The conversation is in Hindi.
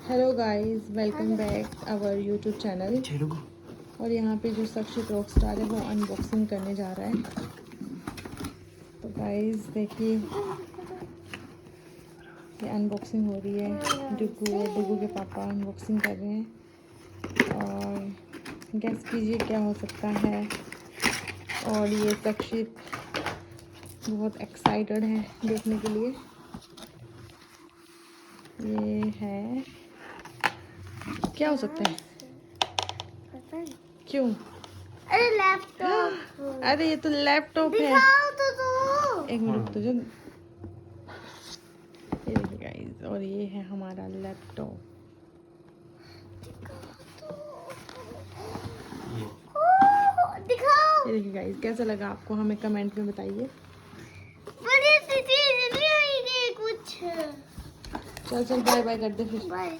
Hello guys, welcome back our YouTube channel. और यहाँ पे जो सक्शित रॉक स्टार है वो अनबॉक्सिंग करने जा रहा है। तो गाइस देखिए, ये अनबॉक्सिंग हो रही है। डुगू और डुगू के पापा अनबॉक्सिंग कर रहे हैं और गेस कीजिए क्या हो सकता है। और ये सक्शित बहुत एक्साइटेड है देखने के लिए। ये है, क्या हो सकता है? क्यों? अरे लैपटॉप। अरे ये तो लैपटॉप है। दिखाओ तो एक मिनट तो जो, ये देखिए गाइस, और ये है हमारा लैपटॉप। दिखाओ। ये देखिए गाइस, कैसा लगा आपको हमें कमेंट में बताइए। बड़ी सी चीज नहीं आई कुछ। चल चल बाय बाय कर दे फिर। बाय।